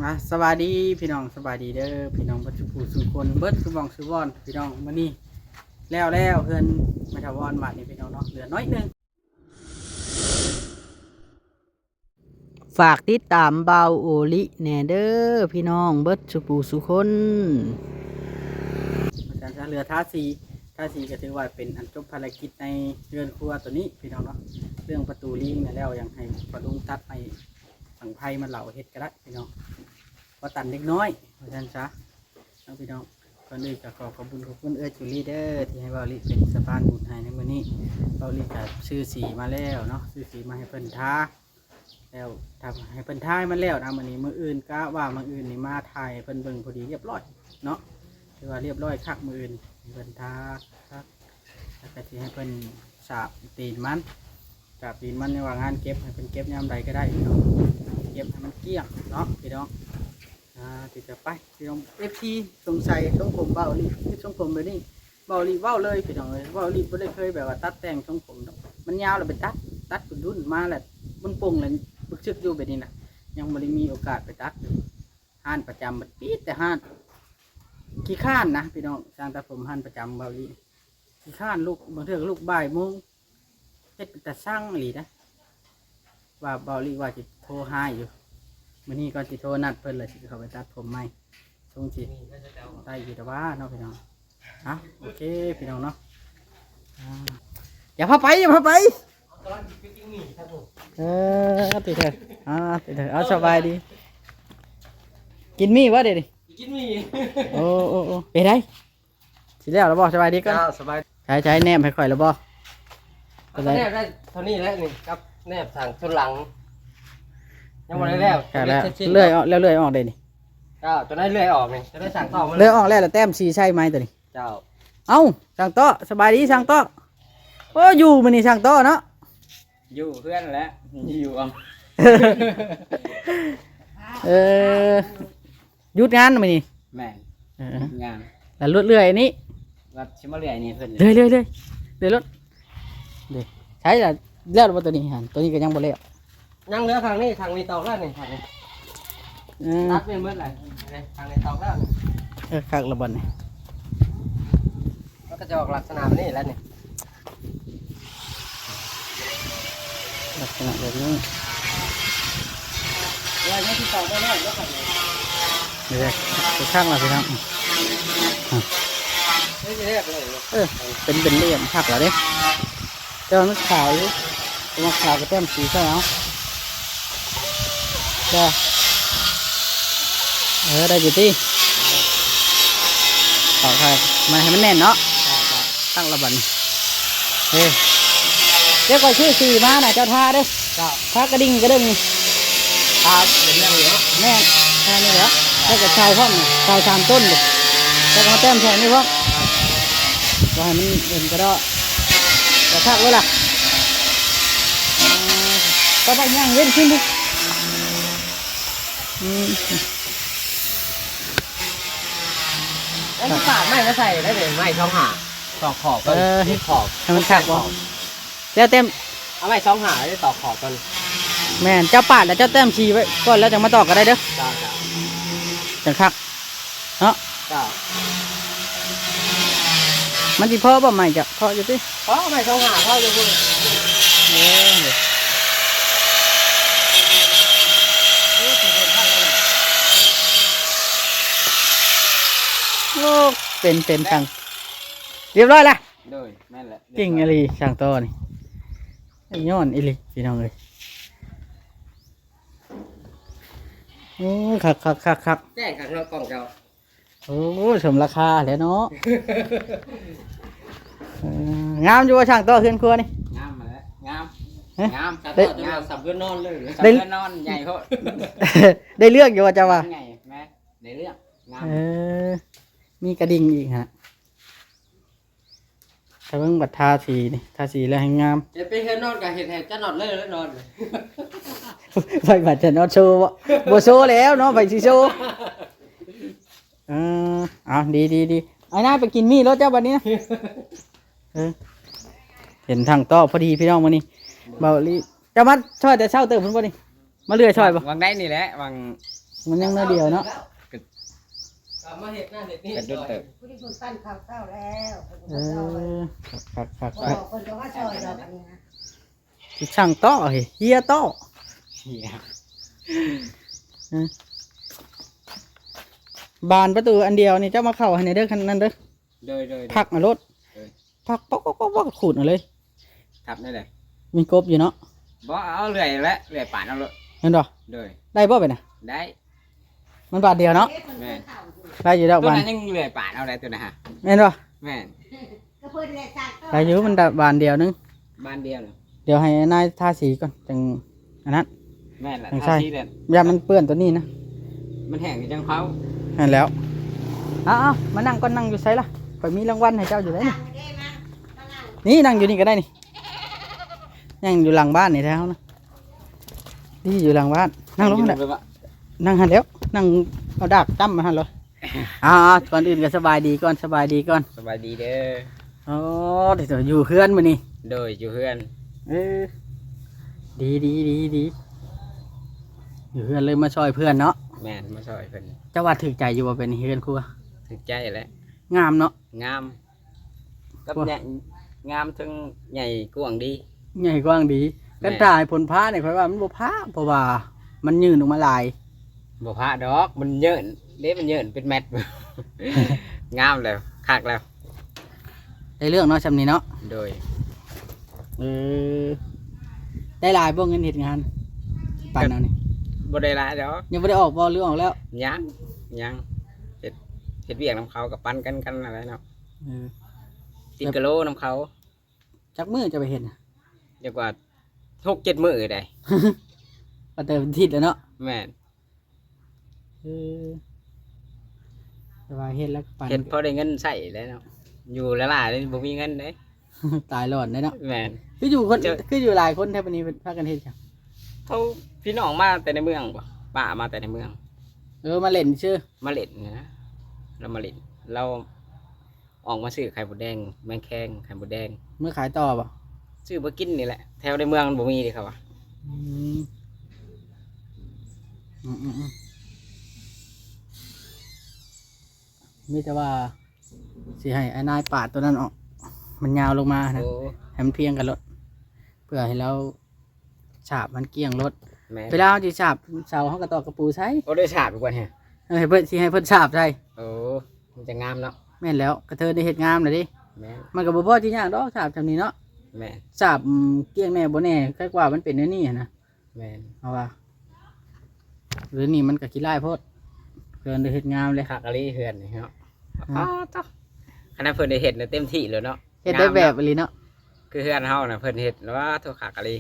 สวัสดีพี่น้องสบายดีเด้อพี่น้องบัดผู้สุคนเบิดสุบองสุบอนพี่น้องมื้อนี้แล้วเพิ่นมาถาวรบาดนี้พี่น้องเนาะเหลือน้อยนึงฝากติดตามเบาโอลิแน่เด้อพี่น้องเบิดสุผู้สุคนอาจารย์เหลือทาสีก็ถือว่าเป็นอันจบภารกิจในเรือนครัวตัวนี้พี่น้องเนาะเรื่องประตูลิงเนี่ยแล้วยังให้ปะลุงตัดไปสังไพ่มาเหล่าเฮ็ดก็ได้พี่น้องว่าตันเล็กน้อยเพราะฉะนั้นซะน้องพี่น้องก่อนอื่นก็ขอบคุณจูลี่เด้อที่ให้เบาลิเป็นสะพานบุญให้ในมื้อนี้เบาลิก็ซื้อสีมาแล้วเนาะซื้อสีมาให้เพิ่นทาแล้วทำให้เพิ่นทาให้มันแล้วนะมื้อนี้มื้ออื่นก็ว่ามื้ออื่นนี่มาถ่ายเพิ่นเบิ่งพอดีเรียบร้อยเนาะถือว่าเรียบร้อยคักมื้ออื่นเพิ่นทาคักแล้วก็สิให้เพิ่นสาบตีนมันสาบตีนมันในว่างานเก็บให้เพิ่นเก็บยามใดก็ได้เนาะเก็บให้มันเกลี้ยงเนาะพี่น้องติดจะไปพี่น้องFTสงสัยทรงผมเบาลีที่ทรงผมแบบนี้เบาลีเว้าเลยพี่น้องเลยเว้าลีไม่ได้เคยแบบว่าตัดแต่งทรงผมมันยาวแล้วไปตัดดุนมาแหละมันปงเลยบึกชึกอยู่แบบนี้นะยังไม่ได้มีโอกาสไปตัดห้านประจำมันปี๊ดแต่ห้านขี้ข้านนะพี่น้องช่างตัดผมห้านประจำเบาลีขี้ข้านลูกบางเทื่อลูกบ่ายโมงเฮ็ดเป็นแต่สร้างหลีนะว่าเบาลีว่าจะโทรหาอยู่มื้อนี้ก่อนสิโทรนัดเพิ่นเลยสิเข้าไปตัดผมใหม่ทรงสิได้อยู่แต่ว่าเนาะพี่น้องโอเคพี่น้องเนาะอย่าพาไปติดเถอะเอาสบายดีกินมี่วะเดี๋ยวดิกินมี่โอ้ไปได้สิแล้วบ่สบายดีก่อนสบายใช้แนบให้ข่อยแล้วบ่แนบได้เท่านี้แล้วนี่ครับแนบทางชนหลังยังไม่ได้แล้วเลื่อยออกแล้วเลื่อยออกได้นี่เจ้าจะได้เลื่อยออกนี่จะได้สั่งต่อมาเลื่อยออกแล้วแต้มชีใช่ไหมตัวนี้เจ้าเอ้าสั่งโต๊ะสบายดีสั่งโต๊ะโอ้อยู่มันนี่สั่งโต๊ะเนาะอยู่เพื่อนแล้วอยู่อ่ะยุดงานมันนี่แม่งานแล้วเลื่อยนี่วัดชิมเลื่อยนี่เพื่อนเลื่อยรถใช้แล้วตัวนี้ตัวนี้ก็ยังบ่เลี้ยวยังเหลือทางนี้ตอกแล้วนี่ทางนี้ตัดเป็นเมื่อไหร่ทางนี้ตอกแล้วคักระบนนี่ก็จะออกลักษณะแบบนี้แล้วนี่ลักษณะแบบนี้แล้วนี่ที่ตอกได้แล้วแล้วกันเดี๋ยวไปข้างเราไปข้างเป็นเหลี่ยมคักเหรอเด้เจ้ามันขาวอยู่มาขาวก็แต้มสีใช่ไหมได้อยู่ที่ต่อไปมาให้มันแน่นเนาะตั้งระบันเดี๋ยวก่อนชื่อสีมาหน่อยเจ้าท่าด้วยท่ากระดิ่งกระดึงท่าเป็นเรื่องเหรอแน่ท่านี่เหรอแล้วก็ชาวห้องชาว3 ต้นเลยแล้วก็มาแต้มแทนนี่พ่อก็ให้มันเห็นก็ได้แต่ทักไว้ล่ะก็ได้ย่างเว้นขึ้นดิแล้วที่ปาดไม่มาใส่ได้เลยไม่ช่องหาตอกขอบกันขอบให้มันขักบ่แล้วเต็มเอาไม่ช่องหาได้ตอกขอบกันแม่เจ้าปาดแล้วเจ้าเต็มชีไว้ก่อนแล้วจะมาตอกกันได้เด้อจังคักเนาะมันจีพ่อบ่ใหม่จ้ะพ่ออยู่ที่พ่อไม่ช่องหาพ่อจะพูดโอ้เป็นทางเรียบร้อยละเลยแม่นแหละกิ่งอะไรช่างโตนี่ย้อนอีหลีพี่น้องเลยโอ้คักแจ้งขังเรากล่องเจ้าโอ้สมราคาแล้วเนาะงามอยู่ว่าช่างโตขึ้นครัวนี่งามมาแล้วงามแต่ตัวเราสับเพื่อนนอนเลยสับเพื่อนนอนใหญ่เขาได้เลือกอยู่ว่าจะว่าไงแม่ได้เลือกงามมีกระดิ่งอีกฮะถ้าเพิ่งบัดทาสีนี่ทาสีแล้วให้งามเห็นไปเห็นนอนกับเห็นจะนอนเลยแล้วนอนไปบัดจะนอนโชว์บ่โชว์แล้วเนาะไปสิโชว์ดีไอ้นายไปกินมี่รถเจ้าบัดนี้นะเห็นทางต่อพอดีพี่น้องมานี่เบาลีจะมาช่วยแต่เช้าเติมพุ่นบ่นี่มาเลื่อยช่วยบ่วางได้นี่แหละวาง มันยังน้อยเดียวเนาะ กลับมาเห็ดหน้าเห็ดนี่ กระดุนเติบ ผู้ที่คนปั้นข้าวเต้าแล้ว เออครับ บอกคนก็ว่าซอยดอกอันนี้นะ สิช่างต้อเฮียต้อ เหี้ย บานประตูอันเดียวนี่เจ้ามาเข้าให้ในเด้อคันนั้นเด้อ โดย พักมารถ เออ พักป๊อกขูดเอาเลย ทับได้เลย มีกบอยู่เนาะ บ่เอาเลื่อยแล้วเลื่อยป่านเอาเลย เห็นบ่ โดย ได้บ่ไปน่ะ ได้ มันบาทเดียวเนาะ แม่ ได้อยู่ดอก ตัว บาน นั้นยังเลื่อยป่านเอาได้ตัวนะฮะ เห็นบ่ แม่น ก็เพิ่นเลยสั่ง ได้อยู่มันได้บานเดียวนึง บ้านเดียวเลย เดี๋ยวให้นายทาสีก่อนจังอันนั้น แม่นละ ไม่ใช่ ทาสีเด่น อย่ามันเปื้อนตัวนี้นะ มันแห้งจังเขา เห็นแล้วอ้าวมานั่งก่อนนั่งอยู่ไสล่ะข่อยมีรางวัลให้เจ้าอยู่ได้นี่ ได้มามานั่ง นี่นั่งอยู่นี่ก็ได้นี่นั่งอยู่หลังบ้านนี่แท้ๆนะนี่อยู่หลังบ้านนั่งลงนั่นแหละ เลยว่า นั่งหันแล้วนั่งเอาดากจ้ำมาหันเลยก่อนอื่นก็สบายดีก่อนสบายดีก่อน สบายดีเด้อ โอ้เดี๋ยวอยู่เพื่อนมานี่ โดยอยู่เพื่อน เออดีอยู่เพื่อนเลยมาช่วยเพื่อนเนาะ แม่นมาช่วยเพิ่น เจ้าว่าถือใจอยู่ว่าเป็นเพื่อนครัว ถึกใจแล้ว งามเนาะ งามกับ ว่า ใหญ่งามทั้งใหญ่กว้างดี ใหญ่กว้างดี แม่ กันถ่ายผลพ้าเนี่ยค่อยว่ามันบ่พ้าเพราะว่ามันยืนออกมาหลาย บ่พระดอกมันเยินเด้มันเยินเป็นแมท งามแล้วคักแล้ว ได้เรื่องเนาะชำนี้เนาะ โดย เออได้หลายบ่เงินเหตุงานปั่นเอานี่ บ่ได้หลายดอก ยังไม่ได้ออกบ่หรือออกแล้ว ยังเฮ็ดเวียกน้ำเขากับปั้นกันอะไรเนาะ เออ ติดกะโลน้ำเขา จักมือจะไปเห็นน่ะ เรียกว่า6-7มื้อได้ ปัตเตอร์ทิศแล้วเนาะ แม่น เออสบายเฮ็ดแล้วปั่น เฮ็ดพอได้เงินใช้แล้วเนาะอยู่ละล่ะเลยบ่มีเงินเด้ ตายหลอนได้เนาะ แม่น คืออยู่คน เจอ คืออยู่หลายคนแทบวันนี้พากันเฮ็ดจัง เขาพี่น้องมาแต่ในเมืองบ่ป้ามาแต่ในเมือง มาเล่นชื่อ มาเล่นเนี่ยนะเรามาเล่นเราออกมาซื้อไข่มดแดงแมงแคงไข่มดแดง เมื่อขายต่อป่ะ ซื้อมากินนี่แหละแถวในเมืองบ่มีเดิครับว่า อืมอืมมีแต่ว่าสิให้ไอ้นายปาดตัวนั้นออก มันยาวลงมานะ โอ้ ให้มันเพียงกับรถเพื่อให้เราฉาบมันเกลี้ยงรถ แม่ เวลาเราจะฉาบเสาเขาก็ตอกกระปูใช้ โอ้ได้ฉาบอีกว่าเนี่ย ให้เพิ่นสิให้เพิ่นฉาบใช่ โอ้มันจะงามเนาะ แม่นแล้วกระเทยได้เฮ็ดงามเลยดิ แม่ มันก็บ่พอที่ยากดอกฉาบจำนี้เนาะ แม่ ฉาบเกลี้ยงแน่บ่แน่ใกล้กว่ามันเป็นแนวนี้นะ แม่ เอาว่าหรือนี่มันก็ขี้ไล่โพดเกินได้เฮ็ดงามเลย คักอะไรเฮือนนี่เนาะ อืม อ๋อจ้ะคณะเพิ่นได้เฮ็ดเนี่ยเต็มที่เลยเนาะ เฮ็ดได้แบบอีหลีเนาะ คือเฮือนเฮาน่ะเพิ่นเฮ็ดว่าโทษคักอะไร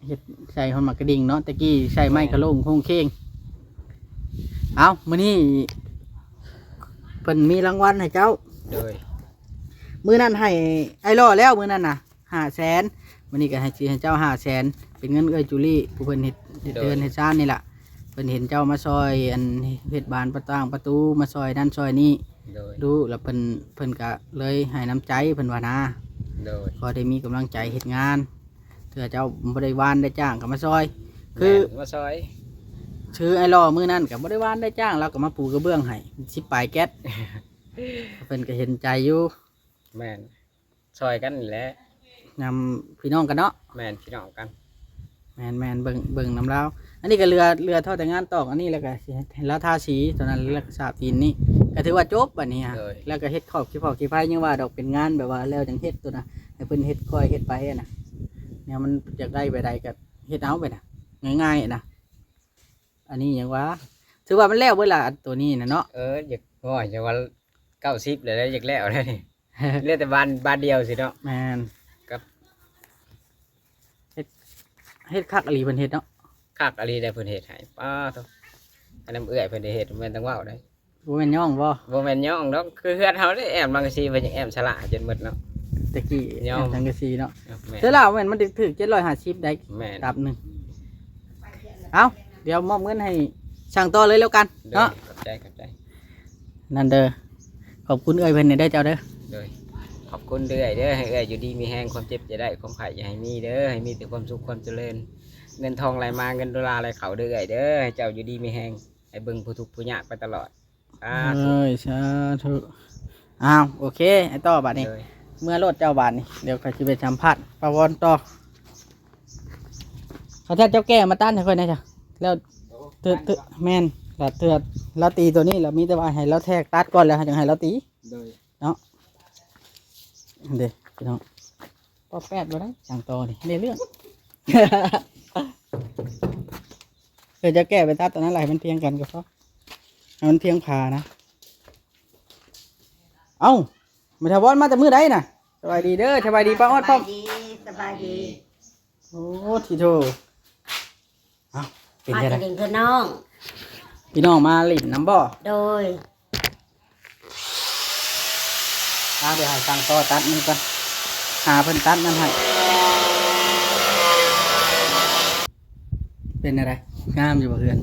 เฮ็ดใส่หอมหมักกระดิ่งเนาะตะกี้ใส่ไม้กระโลงโคงเคงเอามื้อนี้เพิ่นมีรางวัลให้เจ้า โดย มื้อนั้นให้ไอ้ล่อแล้วมื้อนั้นน่ะ500,000มื้อนี้ก็ให้สิให้เจ้า500,000เป็นเงินเอ้ยจุลี่ผู้เพิ่นเฮ็ดเดินเฮ็ดซ่านนี่ล่ะเพิ่นเห็นเจ้ามาซอยอันเฮ็ดบานประตูมาซอยนั่นซอยนี้ โดย ดูแล้วเพิ่นก็เลยให้น้ำใจเพิ่นว่านะ โดย พอได้มีกำลังใจเฮ็ดงานเถื่อเจ้าบ่ได้วานได้จ้างก็มาซอย คือ แม่นมาซอย ชื่อไอ้ล่อมื้อนั้นก็บ่ได้วานได้จ้างเราก็มาปูกระเบื้องให้10ปลายแก๊ส เพิ่นก็เห็นใจอยู่ แม่นซอยกันนี่แหละ นำพี่น้องกันเนาะ แม่นพี่น้องกัน แม่นเบิ่งน้ำลาวอันนี้ก็เรือทอดแต่งานตอกอันนี้แล้วก็สิให้ลาวทาสีตอนนั้นแล้วก็สาบตีนนี่ก็ถือว่าจบบัดนี้ฮะแล้วก็เฮ็ดขอบขี้ไผยังว่าดอกเป็นงานแบบว่าแล้วจังเฮ็ดตัวน่ะให้เพิ่นเฮ็ดค่อยเฮ็ดไปอะนะเนี่ยมันอยากได้ไปใดก็เฮ็ดเอาไปนะง่ายๆนะอันนี้หยังว่าถือว่ามันแล้วเบิดละอันตัวนี้น่ะเนาะ อยากโอ้ยจะว่า90เลยอยากแล้วเลยนี่ เหลือแต่บ้านเดียวสิเนาะ แม่น ครับ เฮ็ดคักอหลีเพิ่นเฮ็ดเนาะ คักอะไรได้เพิ่นเฮ็ดให้ป้าโตอันนั้นเอื้อยเพิ่นได้เฮ็ดแม่นต้องเว้าได้ บ่แม่นย่องบ่ บ่แม่นย่องดอกคือเฮือนเฮาได้แอมบางทีเพิ่นยังแอมสละจนหมดเนาะ ตะกี้ ย่อง จังกะสีเนาะ แม่น เสื้อลาวแม่นมันถึก750ได้ แม่น ดับหนึงเอาเดี๋ยวมอบเงินให้ช่างต่อเลยแล้วกัน โดย เนาะ ขอบใจ นั่นเด้อขอบคุณเอ้ยเพิ่นเด้อเจ้าเด้อ โดยขอบคุณเด้อเด้อให้เอื้อยอยู่ดีมีแฮงความเจ็บจะได้ความไข้อย่าให้มีเด้อให้มีแต่ความสุขความเจริญเงินทองไหลมาเงินดอลลาร์ไหลเข้าเด้อเอื้อยเด้อให้เจ้าอยู่ดีมีแฮง ให้เบิ่งผู้ทุกข์ผู้ยากไปตลอดสา เอ ธุ ้ยสาธุอ้าวโอเคไอ้ต่อบัดนี้ เลย เมื่อรถเจ้าบาดนี่เดี๋ยวข้อยสิไปสัมภาษณ์ปาวอนต่อเขาถ้าเจ้าแก้มาต้านให้ค่อยหนะจ๊ะแล้วเตือนแม่นแล้วเตือนเราตีตัวนี้เรามีแต่ว่าให้เราแทกตัดก่อนแล้วจังให้เราตี เลย เด้พี่น้องก็แปดบ่ได้จังโตนี่ในเรื่อง เคยจะแก้ไปตัดตอนนั้นไหลมันเพียงกันก็พอให้มันเพียงพานะเอ้าไม่ทวอนมาแต่มือใดน่ะสบายดีเด้อสบายดีป้าออดพ่อม สบายดี โอ้ทีโถเอ้าเป็น มา ยังไง จะดึงคือน้อง พี่น้องมาหลินน้ำบ่อ โดย เดี๋ยวให้ฟังต่อตัดนี่ก่อนหาเพิ่นตัดนั่นให้เป็นอะไรงามอยู่บ่เพื่อน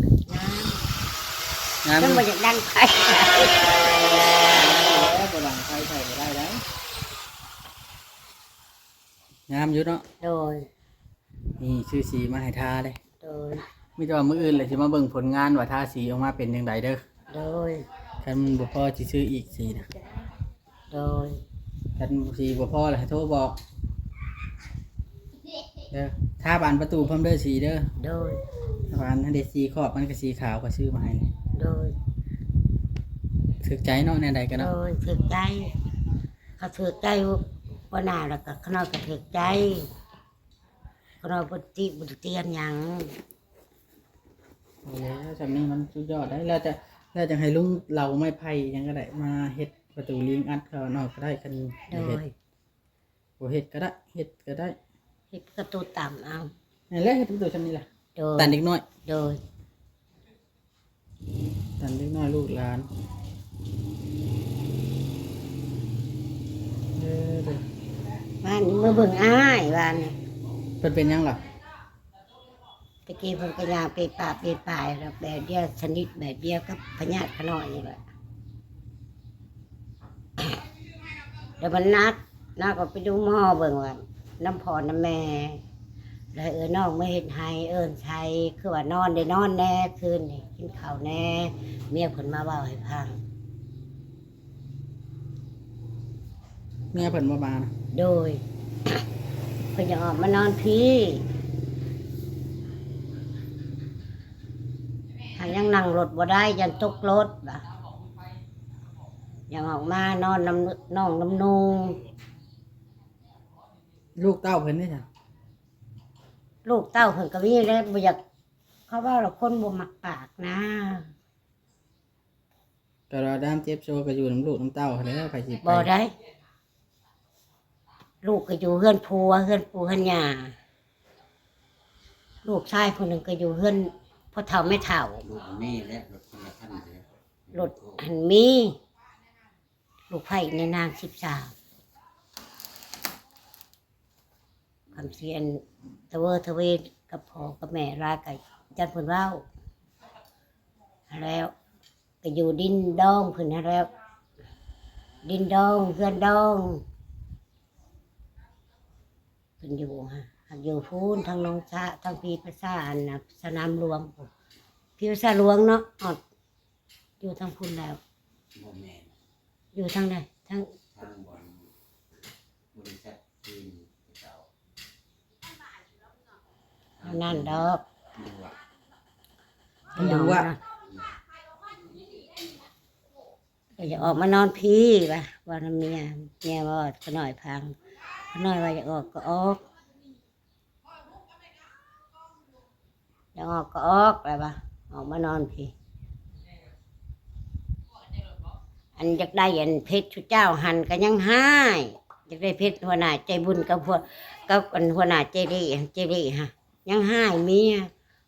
งาม น้ำ อ มัน ยู่ มาจากดังไฟ แล้วบ่ดังไฟใส่ก็ได้แล้วงามอยู่เนาะ โดย นี่ชื่อสีมาให้ทาเลย โดย มีแต่ว่ามื้ออื่นเลยสิมาเบิ่งผลงานว่าทาสีออกมาเป็นจังไดเด้อ โดย คันมันบ่พอสิซื้ออีกสีนะ โดย คันสีบ่พอเลยให้โทรบอกเด้อทาบานประตูเพิ่มเด้อสีเด้อ โดย ทาบานอันเด็ดสีขอบมันก็สีขาวก็ซื้อมาให้เลย โดย ถึกใจเนาะแนวใดกัน โด เนาะ ยถือใจเขาถือใจว่าหน้าแล้วก็ขนอยก็ถือใจขนอยบุตรบุตรเตียนหยัง โอ้ยจำนี้มันสุดยอดได้แล้วจะให้ลุงเราไม่ไผ่ยังก็ได้มาเฮ็ดประตูลิงอัดเขานอกก็ได้กัน โด เฮ็ด ย บ่เฮ็ดก็ได้เฮ็ดก็ได้ เฮ็ดประตูต่ำเอา นั่นแหละเฮ็ดประตูชำนี้แหละ โดย ตันเด็กน้อย โดย ตันเด็กน้อยลูกหลานเด้อ บ้านนี้เมื่อเบิ่งอ้ายบ้านนี้ เพิ่นเป็นหยังล่ะ ตะกี้เพิ่นก็ย่างไปป่าไปป่ายแล้วแบบเดียวชนิดแบบเดียวกับพญาติขน้อยนี่แหละ เดี๋ยวมันนัดก็ไปดูหม้อเบิ่งว่าน้ำพอน้ำแม่แล้วน้องไม่เห็นไห้ไทยคือว่านอนได้นอนแน่คืนนี่กินข้าวแน่เมียเพิ่นมาเว้าให้ฟัง เมียเพิ่นบ่มานะ โดย เพิ่นจะออกมานอนพี่หายังนั่งรถบ่ได้ยันตกรถบ่ะยังออกมานอนน้ำน้องน้ำนูง ลูกเต้าเพิ่นนี่จ้ะ ลูกเต้าเพิ่นก็มีแล้วบ่อยากเขาว่าเราคนบ่มักปากนะ ก็รอดามเจ็บโซก็อยู่น้ำลูกน้ำเต้าแล้วไปสิไป บ่ได้ ลูกก็อยู่เฮือนผัวเฮือนปู่เฮือนย่าลูกชายคนหนึ่งก็อยู่เฮือนพ่อเฒ่าแม่เฒ่า นี่แหละรถคนละคันเลย รถหันมีลูกไผ่ในนาง13คำเสียนตะเวอร์ทะเวนกับพ่อกับแม่รายกับจันเพิ่นเว้าแล้วก็อยู่ดินดองเพิ่นแล้ว ดินดองเฮือนดองเพิ่นอยู่ฮะอยู่พูนทางน้องชะทางพีภาษาอันนะสนามหลวงพีภาษาหลวงเนาะอดอยู่ทางพูนแล้ว บ่แม่น อยู่ทางไหนทาง ทางบอนบริษัทจีนเก่า นั่นดอก ดูว่า ดูว่า ก็จะออกมานอนพี่ป่ะว่าน้ำเมียว่าก็หน่อยพังก็หน่อยว่าจะออกก็ออกอยากออกก็ออกอะไรป่ะออกมานอนพี่อันอยากได้อันเพชรชุดเจ้าหันก็ยังให้อยากได้เพชรหัวหน้าใจบุญกับพวกกับอันหัวหน้าใจดีฮะยังให้เมีย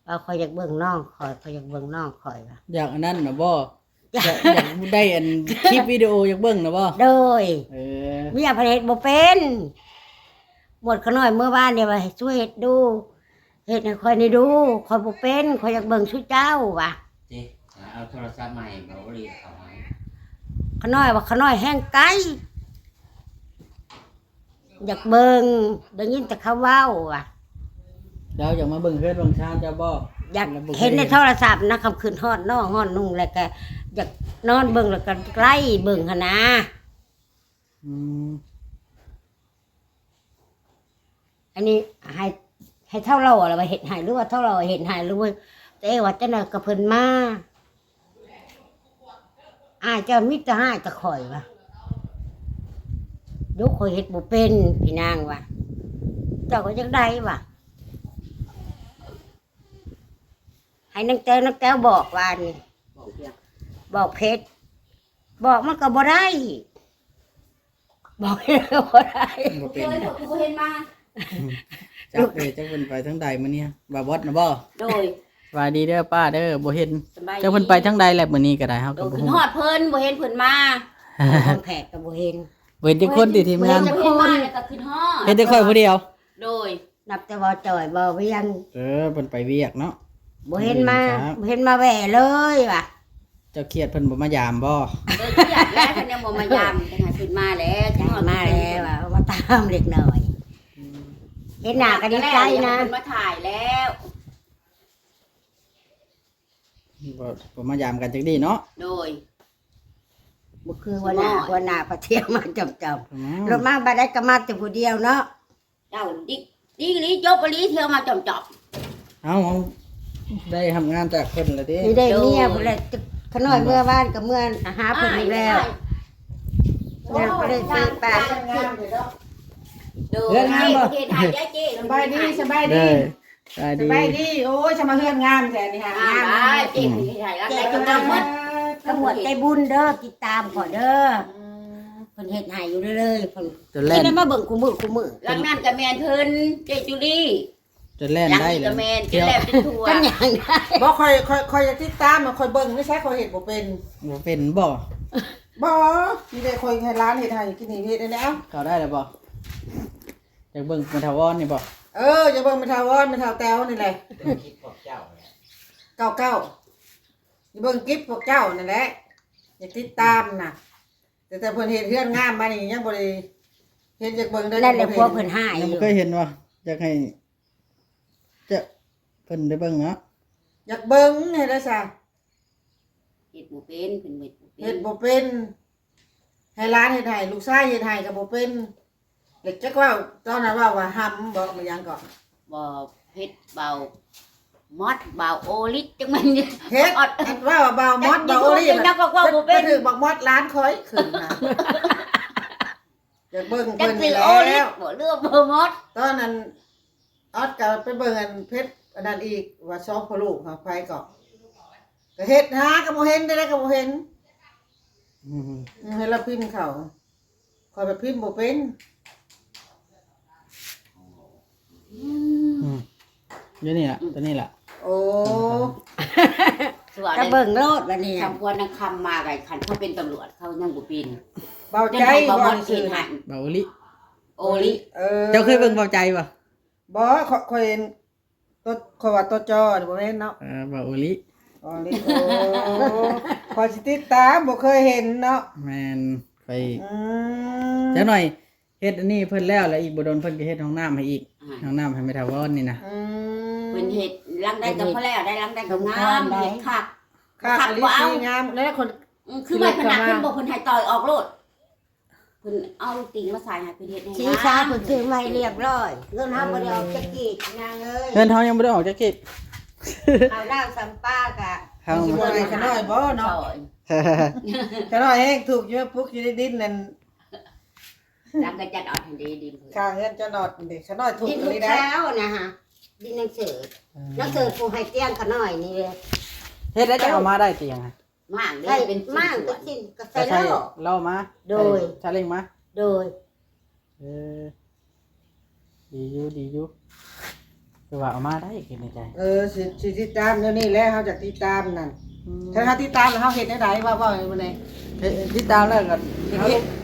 ว่าคอยอยากเบิ่งน้องคอยอยากเบิ่งน้องคอยว่ะ อยากอันนั้นนะบ่อยากได้อันคลิปวิดีโออยากเบิ่งนะบ่ โดย เออ เมียพระเฮ็ดบ่เป็นหมดขน้อยเมื่อวานเนี่ยว่าให้ช่วยเฮ็ดดูเฮ็ดให้คอยได้ดูคอยบ่เป็นคอยอยากเบิ่งชุดเจ้าว่ะ เจ๊เอาโทรศัพท์ใหม่บ่บ่รีเข้ามา ขน้อยว่าขน้อยแห้งไกลอยากเบิ่งได้ยินแต่เขาเว้าว่ะ เราอยากมาเบิ่งเฮือนเบิ่งชานเจ้าบ่ โ อยากเห็นในโทรศัพท์นะคำคืนฮอดน้องฮอดนุ่งแล้วก็อยากนอนเบิ่งแล้วก็ไล่เบิ่งหนนะ อืม อันนี้ให้เท่าเราอะไรว่าเห็นหายหรือว่าเท่าเราเห็นหายหรือว่าแต่ว่าจะน่ะกับเพิ่นมาเจ้ามิตรให้ตะข่อยว่ะยกข่อยเฮ็ดบ่เป็นพี่นางว่ะเจ้าก็จังได้ว่ะให้นางแต้วบอกว่านี่บอกเพชรบอกมันก็บ่ได้บอกบ่ได้ บ่เป็น บ่เห็นมา จักจักเพิ่นไปทางใดมื้อนี้บ่บอสนะบ่ โดย สวัสดีเด้อป้าเด้อบ่เห็น สบายดี จักเพิ่นไปทางใดแหละมื้อนี้ก็ได้เฮา โด ก็ ย บ่ ขึ้น ฮู้ ฮอดเพิ่นบ่เห็นเพิ่นมาทางแขกก็บ่เห็น เห็นแต่คนที่ทีมงาน เห็นแต่คนแล้วก็ขึ้นฮอด เห็นแต่ข่อยผู้เดียว โดยนับแต่ว่าจ่อยบ่เวียง เเพิ่นไปเวียกเนาะ บ่เห็นมา ครับ บ่เห็นมาแหว่เลยว่ะ เจ้าเครียดเพิ่นบ่มายามบ่ อยากแล้วท่านยังบ่มายามจังไห้ขึ้นมาแล้วจังมาแล้วว่ะมาตามเล็กน้อยเห็นหน้าก็ดีใจนะมาถ่ายแล้ว บ่มายามกันจักดีเนาะ โดยบ่คือว่าหน้าพระเที่ยวมาจับรถมาบ่ได้ก็มาแต่ผู้เดียวเนาะเจ้าดิลีจบไปลีเที่ยวมาจับ เอาได้ทำงานจากเพิ่นแล้วเด้ นี่ได้เมียพุ่นแหละขน้อยเมื่อบ้านกับเมื่อหาเพิ่นอีกแล้วยังบ่ได้ซื้อปลาดูเจ๊ถ่ายเจ๊ สบายดีสบาย เด้ ดี อได้ ส ดี บายดีโอ้ยจะมาเฮือนงามแต่นี่ฮะ งามได้เจ๊ถ่ายแล้วได้จังหวัดตำรวจใจบุญเด้อติดตามขอเด้อเพิ่นเฮ็ดให้อยู่เรื่อยๆเพิ่น จนแล่น ได้มาเบิ่งคู่มือหลังนั้นก็แม่นเพิ่นเจ๊จุลี่ จนแล่น หลัง ได้ นี้ เล ก็ ย แม่นเจ๊ เที่ยว แลบเป็นทัวกันอย่างได้ บ่คอยจะติดตามมาคอยเบิ่งไม่ใช่คอยเห็ดบ่เป็น บ่เป็นบ่ บ่นี่ได้คอยให้ร้านเฮ็ดให้กินนี่เฮ็ดได้แล้ว เข้าได้แล้วบ่อยากเบิ่งมันทาวอนนี่บ่ จะเบิ่งไปทาวอนไปทาวแต้วนี่แหละเก้าอย่าเบิ่งกิ๊บพวกเจ้านั่นแหละอย่าติดตามน่ะแต่เพิ่นเฮ็ดเฮือนงามมานี่ยังบ่ได้เฮ็ดอยากเบิ่งได้ นั่นแหละพวกเพิ่นให้อ ยัง ยู่ บ่เคยเห็นว่าอยากให้จะเพิ่นได้เบิ่งเนาะ อยากเบิ่งให้ได้ซะ เฮ็ดบ่เป็นเพิ่นเฮ็ดบ่เป็ เฮ็ น ดบ่เป็นให้ร้านเฮ็ดให้ลูกชายเฮ็ดให้ก็บ่เป็นเด็กจักว่าตอนนั้นว่าหำบอกมายังก่อน บ่เฮ็ดเบามอดเบาโอลิจังมัน เฮ็ดว่าเบามอดเบาโอลี่ นักว่าบ่เป็น ถือบักมอดร้านคอยขึ้นนะอยากเบิ่ง จั เพิ่ ง น สิ นี่ โอลิ แล้ว บ่เลือกบ่มอด ตอนนั้นออดก็ไปเบิ่งอันเพชรอันนั้นอีกว่าซอกพอลูกหาไฟก็เฮ็ดหาก็บ่เห็นได้ก็บ่เห็น อืม ให้เราพิมพ์เขาคอยไปพิมพ์บ่เป็น อยู่นี่ล่ะตัวนี้ล่ะ โอ้ จะเบิ่งโลดบัดนี้คำควรนักคำมาไกคันเขาเป็นตำรวจเขายังบ่เป็น เบา จัง ใจ ไห้บ่ม บ่ อด ซื่ กิ อน หัน เบาอลิ โอลิ เจ้าเคยเบิ่งเบาใจบ่ บ่คอยเห็นตัวคอยว่าตัวจอนี่บ่แม่นเนาะ เบาอลิ อ๋อนี่โอ้คอยสิติดตามบ่เคยเห็นเนาะ แม่นไป อืม จักหน่อยเฮ็ดอันนี้เพิ่นแล้วแล้วอีกบ่โดนเพิ่นก็เฮ็ดห้องน้ำให้อีกห้องน้ำให้แม่ทาวอนนี่นะ อืม เพิ่นเฮ็ดลังได้ก็พอแล้วได้ลังได้ก็งามเฮ็ดคัก ค่ะอลิซีงามแล้วคน คือไม่ขนาดเพิ่นบอกเพิ่นให้ต่อยออกโลดเพิ่นเอาลูกติงมาใส่ให้เพิ่นเฮ็ดให้ สีฟ้าเพิ่นซื้อมาให้เรียบร้อยเงินเฮาบ่ได้เอาจักกีดนางเอ้ย เงินเฮายังบ่ได้ออกจากเก็บ เอาน้ำสัมปากะ เฮา สิบ่ได้ขน้อยบ่เนาะ ต่อย ขน้อยเองถูกเยอะปุ๊กอยู่ในดินนั่น ลังก็จัดเออกให้ดีดีเพิ่น ข้างเงินจะนอดเด็กขน้อยถูก ดิน เล ลู ย ก ได้ เช้านะฮะดินหนังสือหนังสือผู้ให้เตี้ยงขน้อยนี่เลย เฮ็ดแล้วจะเอามาได้เตียงอ่ะ มากเด้ ได้ เป็น มาก ส่ ก็ วน กินก็ จะ ใส่ ใช่ แล้ว เล่ามา โดย ชาเล้งมา โดย เออดีอยู่คือว่าเอามาได้คิดในใจ สิติดตามเดี๋ยวนี้แหล้วเฮาจะติดตามนั่นถ้าเฮาติดตามแล้วเฮาเฮ็ดได้ไดว่ามื้อนี้ เฮ็ดติดตามแล้วก็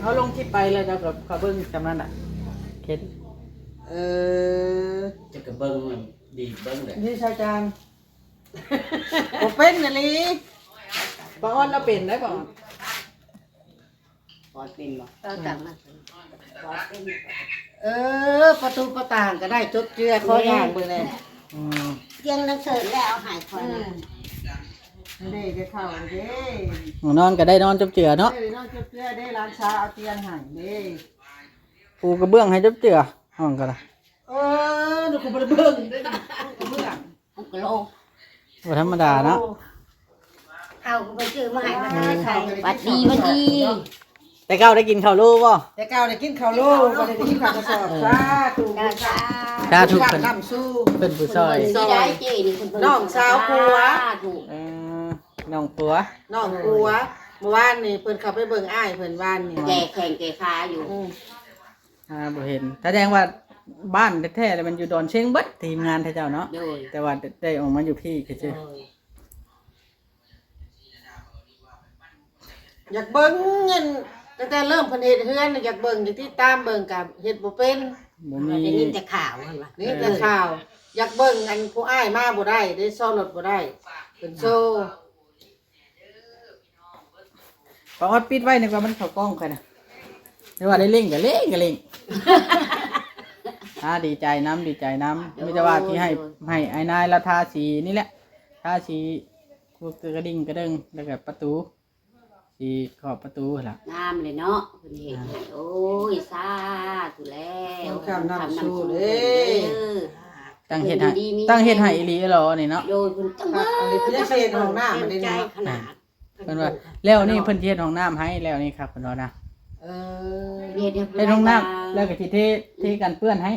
เขาลงคลิปไปแล้วเจ้าก็เขาเบิ่งจำนั้นน่ะเฮ็ด เออ จะกระเบิ้งมันดีเบิ้งเลย นี่ชายจานบ่เป็นน่ะลิ ป้าอ้อนเราเป็นได้ป่ะ พอเป็นบ่ เราตักมา พอเป็น ประตูประต่างก็ได้จดเจือขอย่างมื้อนี้ อืม เตียงนังเสิร์ฟแล้วเอาใหายคอยนะ เด้จะเข้าเด้ นอนก็ได้นอนจับเจือเนาะ เด้น้องเจ้าเด้ร้านชาเอาเตียงให้เด้ ปูกระเบื้องให้จับเจือห้องก็ได้ ดูกูบ่ได้เบิ่งเด้กูเบิ่ง อุกโล บ่ธรรมดาเนาะ เอากูไปซื้อมาให้มาให้ใครบัดดีบัดดี แต่เก้าได้กินข้าวโลบ่ แต่เก่าได้กินข้าวโลบ่ได้กินข้าวกระสอบซาถูก จ้าจ้า ถ้าถูก กั เพิ่ น น น้ำสู้ เพิ่นผู้ซอย นี่ได้เจนี่คุณ น้องสาวผัว ถูก เออน้องปัว น้องปัวเมื่อวานนี่เพิ่นเข้าไปเบิ่งอ้ายเพิ่นว่านนี่ แก่แข่งแก่ขาอยู่ บ่เห็นแสดงว่าบ้านแท้ๆแล้วมันอยู่ดอนเชียงเบิดทีมงานท่าเจ้าเนาะ โดย แต่ว่าได้ออกมาอยู่พี่คือ โด ซื่อย อยากเบิ่งเงินตั้งแต่เริ่มเพิ่นเฮ็ดเฮือนน่ะอยากเบิ่งอยากติดตามเบิ่งกับเฮ็ดบ่เป็น บ่มี ได้ยินแต่ข่าวเห็นปะ นี่แต่ข่าว อยากเบิ่งอันผู้อ้ายมาบ่ได้ได้ซ่อนรถบ่ได้เพิ่นโชว์ เพราะว่าปิดไว้นึกว่ามันเข้ากล้องกันนะแต่ว่าได้เล่งก็เล่งก็เล่ง ดีใจน้ำดีใจน้ำไม่ใช่ว่าที่ให้ไอ้นายละทาสีนี่แหละทาสีกูกระดิ่งกระเด้งแล้วก็ประตูสีขอบประตูล่ะ งามเลยเนาะเพิ่นเห็นให้โอ้ยสาธุแล้ว คำนำสู้เด้ ตั้งเฮ็ดให้ตั้งเฮ็ดให้อีหลีหรอนี่เนาะ โดยเพิ่นตั้ง อันนี้เพิ่นจะเฮ็ดห้องน้ำ เต็ มัน ม ได้ ใจ เนาะ ขนาด เพิ่นว่าแล้วนี่เพิ่นสิเฮ็ดห้องน้ำให้แล้วนี่ครับเพิ่นว่านะ เออ เรียนเดี๋ยว เฮ็ดห้องน้ำแล้วก็สิเทกันเปื้อนให้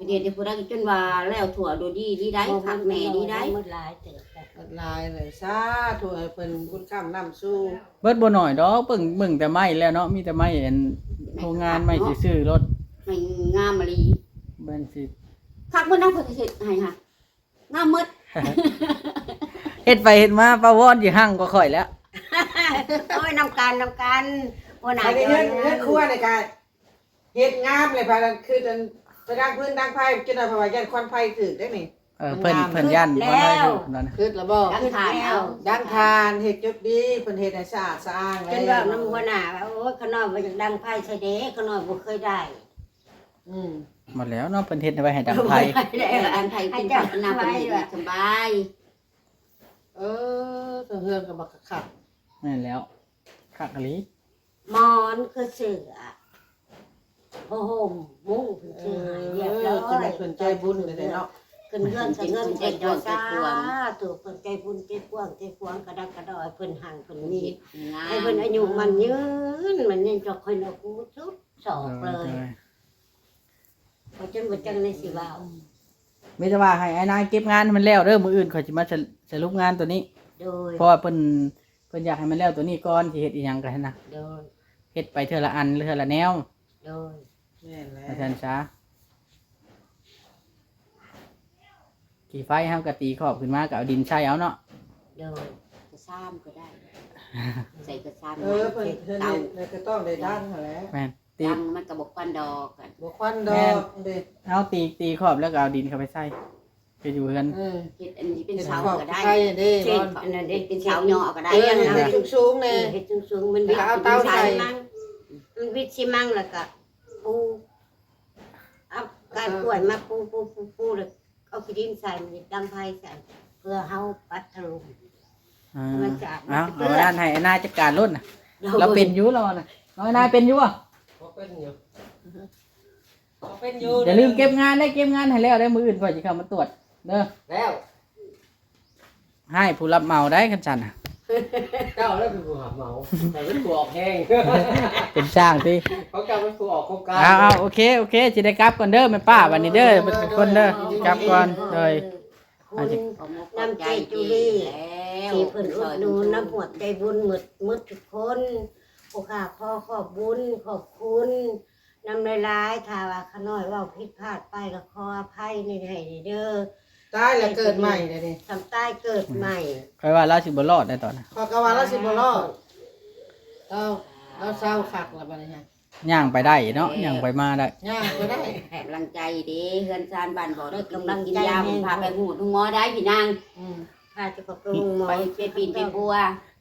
เรียนเดี๋ยวผู้ใดก็จนว่าแล้วถั่วโดดีดีได้ผักแม่ดีได้ มืดหลายเติบแต่ ลายเลยสาธุให้เพิ่นบุญคำนำสู้ เบิดบ่น้อยดอกเบิ่งแต่ไม้แล้วเนาะมีแต่ไม้อันโรงงานไม้สิซื้อรถ ไม่งามมะลี เบิ่นสิ คักมื้อนั้นเพิ่นสิเฮ็ดให้ค่ะงามหมด เฮ็ดไปเฮ็ดมาปลาวอนอยู่ห่างก็ค่อยแล้ว โอ้ยนำกันบ่น่า อัน จะ นี้เฮ็ดครัวนี่ก็เฮ็ดงามเลยพากันคืออันจะดังพื้นดังไผกินได้เพราะว่ายันควันไฟถึกได้นี่ เพิ่นย่านบ่ได้อยู่นั่นนะ คือระบ่ ดังทานเอา ดังทานเฮ็ดจุดดีเพิ่นเฮ็ดให้สะอาดสะอ้าง จนว่าน้ำหัวหน้าว่าโอ้ยขนอยบ่อยากดังไพ่ใส่เด้ขนอยบ่เคยได้ อืม หมดแล้วเนาะเพิ่นเฮ็ดไว้ให้ดังไผ อันไทยกินผักน้ำเป็นเด็กสบาย เฮือนก็บักคัก แม่นแล้วคักอีหลี หมอนคือเสือผ้าห่มมุ้งคือเสือเรียบร้อย เพิ่นใจบุญเลยเนาะ ขึ้นเงินเงินเจ็ดดอกซาถูกเพิ่นใจบุญใจกว้างใจกว้างกระดักกระดอยเพิ่นห่างเพิ่นมี งา ให้ ม เพิ่นอายุมันยืนมันยังจอกคอยนกูสุดสอกเลยพอจนบ่จังในสิว่า มีแต่ว่าให้ไอ้นายเก็บงานให้มันแล้วเด้อมื้ออื่นข่อยสิมาสรุปงานตัวนี้ โดย เพราะว่าเพิ่นอยากให้มันแล้วตัวนี้ก่อนสิเฮ็ดอีหยังก็ให้นะ โดย เฮ็ดไปเทื่อละอันเทื่อละแนว โดย แม่นแล้ว อาจารย์ช้ากี่ไฟเฮาก็ตีขอบขึ้นมาก็เอาดินใส่เอาเนาะ โดย กระซ้ำก็ได้ ใส่กระซ้ำ เพิ่นเฮ็ดแล้วก็ต้องได้ดังนั่นแหละ แม่นตี ดังมันกระบอกควันดอกกัน บ่ควันดอกเด้ เอาตีขอบแล้วก็เอาดินเข้าไปใส่ไปอยู่กัน เฮ็ดอันนี้เป็นเสา ขอบ ก็ได้ ไทยเด้ เช่นอันนั้นเป็นเสาย่อก็ได้ อันนั้นสูงๆ เอ แน่ อเฮ็ดสูงๆมันวิ เอาเตาใส่ มันวิชิมังแล้วก็ปูเอาการกล้วยมาปูแล้วเอาขี้ดินใส่มันดังไฟใส่เพื่อเฮาปัดทะลุ เอาด้านให้ไอ้นายจัดการรุ่นน่ะเราเป็นอยู่เราน่ะน้อยนายเป็นอยู่อ่ะ บ่เป็นอยู่บ่เป็นอยู่ อย่าลืมเก็บงานได้เก็บงานให้แล้วได้มืออื่นก่อนจะเข้ามาตรวจเด้อ แล้ว ให้ผู้รับเหมาได้กันจันน่ะ เจ้าแล้วเป็นผู้หาเหมาแต่เป็นผู้ออกแห้ง เป็นช่างที่ เขาเจ้าเป็นผู้ออกโครงการ เอาโอเคสิได้กลับก่อนเด้อแม่ป้าวันนี้เด้อเป็นคนเด้อกลับก่อนเลย คุณน้ำใจจุลีสีเพิ่นอุดหนุนน้ำหัวใจบุญหมดทุกคนผู้ข้าขอบบุญขอบคุณน้ำหลายๆถ้าว่าขน้อยเว่าผิดพลาดไปก็ขออภัยในให้เด้อ ตายแล้วเกิดใหม่เด้นี่ ทำใต้เกิดใหม่ ค่อยว่าเราสิบ่รอดได้ตอนน่ะ พอกะว่าเราสิบ่รอดเราเศร้าคักแล้วบัดนี้ฮะ ย่างไปได้เนาะย่างไปมาได้ ย่างบ่ได้ แห่กำลังใจดีเฮือนซานบ้านบ่ได้กำลังกินยาพาไปหูทุกหมอได้พี่นาง พาจะขอบคุณหมอ ไปเป็นปีนเป็นบัว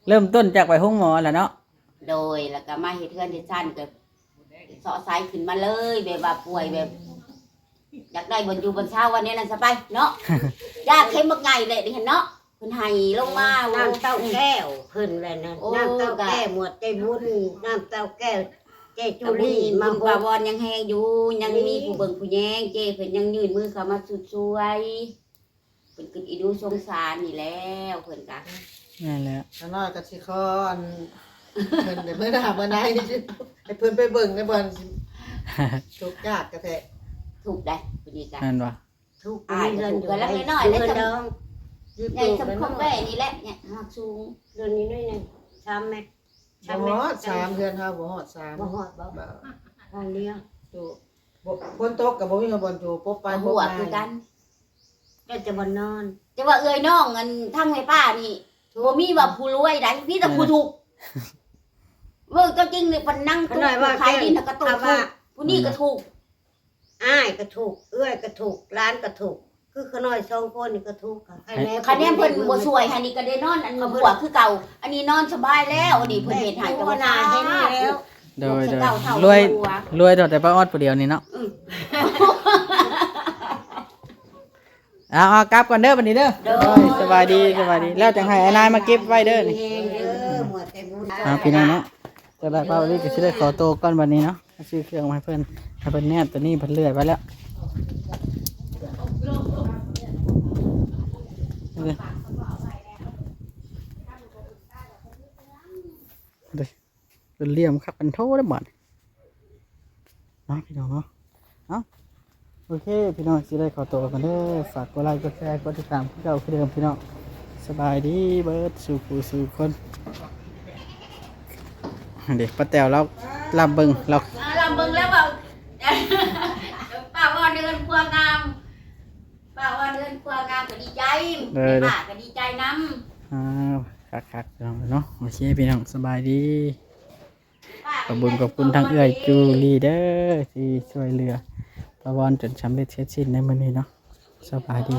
เริ่มต้นจากไปห้องหมอแหละเนาะ โดยแล้วก็มาเฮ็ดเฮือนเฮ็ดซ่านก็เสาะสายขึ้นมาเลยแบบว่าป่วยแบบ อยากได้บนอยู่บนเช้าวันนี้นั่นสบายเนาะ ยากเข้มบักไงเลยดิเห็นเนาะเพิ่นให้ลงมา น้ำเต้าแก้วเพิ่นเลยนะ โอ้ น้ำเต้าแก้วหมวดใจบุญน้ำเต้าแก้วเจจุ จุ ลี ลี มา มา บบ อ อก วอนยังแห้งอยู่ยังมีผู้เบิ่งผู้แย่งเจเพิ่นยังยื่นมือเข้ามาสุดช่วยเพิ่นคืออีดูสงสารนี่แล้วเพิ่นก็ นั่นแหละ น้าน้อยก็สิขออันเพิ่นเมื่อหน้าเมื่อไหนให้เพิ่นไปเบิ่งในบ่อนสิทุกข์ยากกะแท้ ถูกได้พอดีกัน นั่นวะ ทุก อ่า เดือน ถูกกันแล้วน้อยๆ เดื ได้ อน จำ ดอง ยืด ใหญ่ ตัว สำคัญแว่นี่แหละเนี่ยหักสูง เดือนนี้ด้วยหนึง3เม็ด บ่ฮอด3เดือนเฮาบ่ฮอด3 บ่ฮอดบ่ บ่ ทางเดียว ตัวบ่ฝนตกก็บ่มีบ่อนอยู่ปบไปป หั บ ว มา คือกัน ก็จะบ่นอน แต่ว่าเอ้ยน้องอันทั้งให้ป้านี่บ่มีว่าผู้รวยได้มีแต่ผู้ถูกเว้าก็จริงนี่เพิ่นนั่งถูกขายดินก็ถูกผู้นี้ก็ถูก อ้ายก็ถูกเอื้อยก็ถูกร้านก็ถูกคือขน้อย2คนนี่ก็ถูกค่ะคะแนน คะแนนเพิ่นบ่สวยหันนี่ก็ได้นอนอันหัวคือเก่า อันนี้นอนสบายแล้วอันนี้เพิ่นเฮ็ดให้ก็ ก็ ว่า นา นา เห็ เห็ น น นี่ แล้ แล้ว ว โดยรวยรวยแต่ป้าออดผู้เดียวนี่เนาะเอากลับก่อนเด้อบัดนี้เด้อสบายดีแล้วจังให้ไอ้นายมาเก็บไว้เด้อนี่ เองเด้อหมวดใจบุญ พี่น้องเนาะจะได้ป้าวันนี้ก็สิได้ขอโตวก่อนบัดนี้เนาะซื้อเครื่องมาให้เพิ่นถ้าเพิ่นแนบตัวนี้เพิ่นเลื่อยไว้แล้วเป็นเหลี่ยมครับเป็นโทได้บ่เนาะพี่น้องเนาะเอาโอเคพี่น้องสิได้ขอตัวกันเด้อฝากกดไลค์กดแชร์กดติดตามเก่าคือเดิมพี่น้องสบายดีเบิดสู่ผู้สู่คนเด็กป้าแตวเราลำเบิงเรา ลำเบิ่งแล้วว่าป้าว่าเดินควงงามป้าว่าเดินควงงามก็ดีใจป้าก็ดีใจนำ คักๆพี่น้องเนาะโอเคพี่น้องสบายดีขอบคุณทางเอื้อยจูลีเดอร์ที่ช่วยเหลือประวอนจนสำเร็จเสร็จสิ้นในมื้อนี้เนาะสบายดี